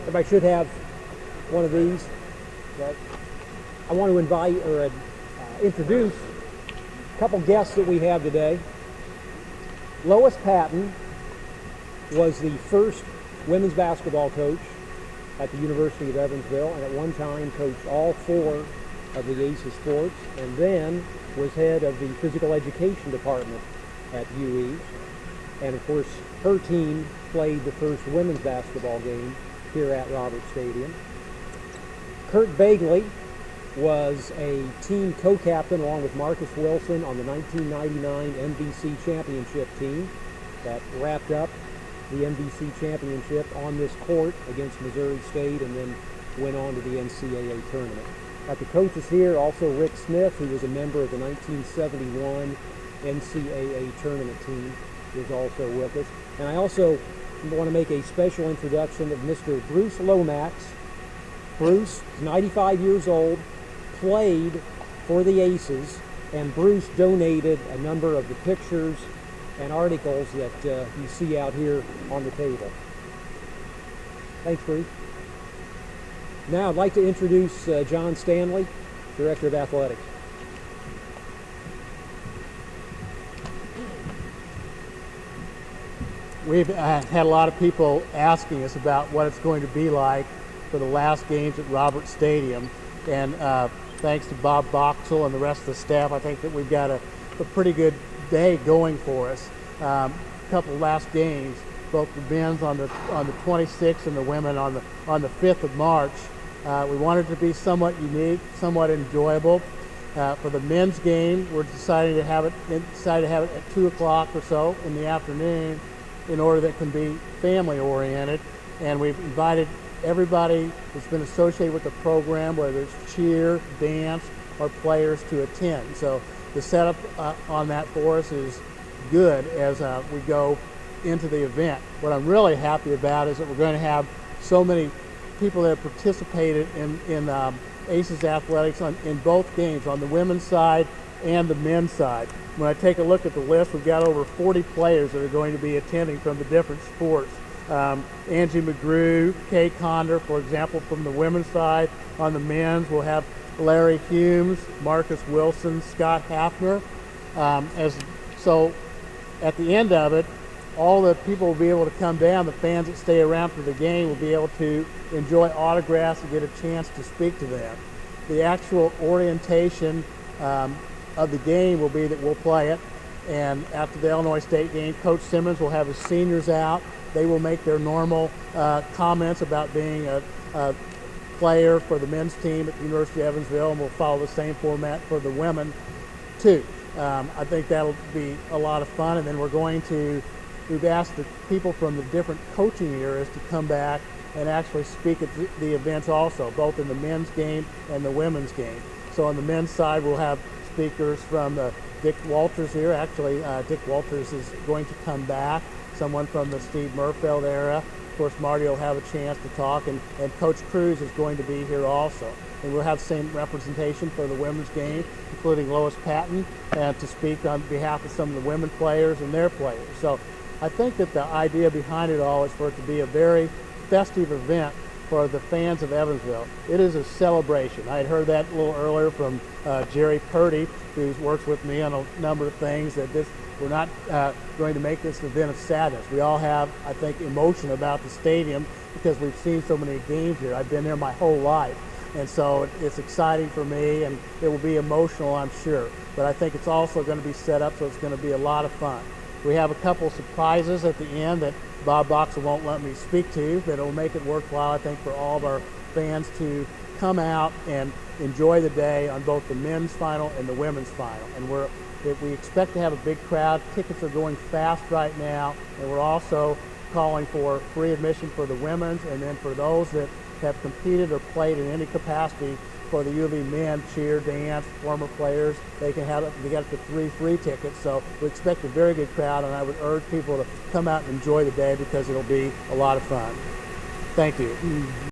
Everybody should have one of these. But I want to invite or introduce a couple guests that we have today. Lois Patton was the first women's basketball coach at the University of Evansville, and at one time coached all four of the ACES sports, and then was head of the physical education department at UE. And of course, her team played the first women's basketball game here at Roberts Stadium. Kurt Begley was a team co-captain along with Marcus Wilson on the 1999 MVC championship team that wrapped up the MVC championship on this court against Missouri State and then went on to the NCAA tournament. At the coaches here, also Rick Smith, who was a member of the 1971 NCAA tournament team, is also with us. And I also want to make a special introduction of Mr. Bruce Lomax. Bruce is 95 years old, played for the Aces, and Bruce donated a number of the pictures and articles that you see out here on the table. Thanks, Bruce. Now I'd like to introduce John Stanley, Director of Athletics. We've had a lot of people asking us about what it's going to be like for the last games at Roberts Stadium, and thanks to Bob Boxell and the rest of the staff, I think that we've got a pretty good day going for us. A couple last games, both the men's on the 26th and the women on the 5th of March. We wanted to be somewhat unique, somewhat enjoyable. For the men's game, we're decided to have it at 2 o'clock or so in the afternoon, in order that it can be family oriented, and we've invited everybody that's been associated with the program, whether it's cheer, dance, or players, to attend. So the setup on that for us is good as we go into the event. What I'm really happy about is that we're going to have so many people that have participated in ACES athletics in both games, on the women's side and the men's side. When I take a look at the list, we've got over 40 players that are going to be attending from the different sports. Angie McGrew, Kay Condor, for example, from the women's side. On the men's, we'll have Larry Humes, Marcus Wilson, Scott Hafner. So at the end of it, all the people will be able to come down. The fans that stay around for the game will be able to enjoy autographs and get a chance to speak to them. The actual orientation of the game will be that we'll play it, and after the Illinois State game, Coach Simmons will have his seniors out. They will make their normal comments about being a player for the men's team at the University of Evansville, and we'll follow the same format for the women too. I think that'll be a lot of fun, and then we've asked the people from the different coaching areas to come back and actually speak at the events also, both in the men's game and the women's game. So on the men's side, we'll have speakers from Dick Walters here. Actually, Dick Walters is going to come back, someone from the Steve Murfeld era. Of course, Marty will have a chance to talk, and Coach Cruz is going to be here also. And we'll have the same representation for the women's game, including Lois Patton, to speak on behalf of some of the women players and their players. So I think that the idea behind it all is for it to be a very festive event for the fans of Evansville. It is a celebration. I had heard that a little earlier from Jerry Purdy, who works with me on a number of things, that we're not going to make this an event of sadness. We all have, I think, emotion about the stadium because we've seen so many games here. I've been there my whole life. And so it's exciting for me, and it will be emotional, I'm sure. But I think it's also going to be set up so it's going to be a lot of fun. We have a couple surprises at the end that Bob Boxell won't let me speak to, but it'll make it worthwhile, I think, for all of our fans to come out and enjoy the day on both the men's final and the women's final. And we expect to have a big crowd. Tickets are going fast right now, and we're also calling for free admission for the women's, and then for those that have competed or played in any capacity for the U of E men, cheer, dance, former players, they get up to 3 free tickets. So we expect a very good crowd, and I would urge people to come out and enjoy the day because it'll be a lot of fun. Thank you.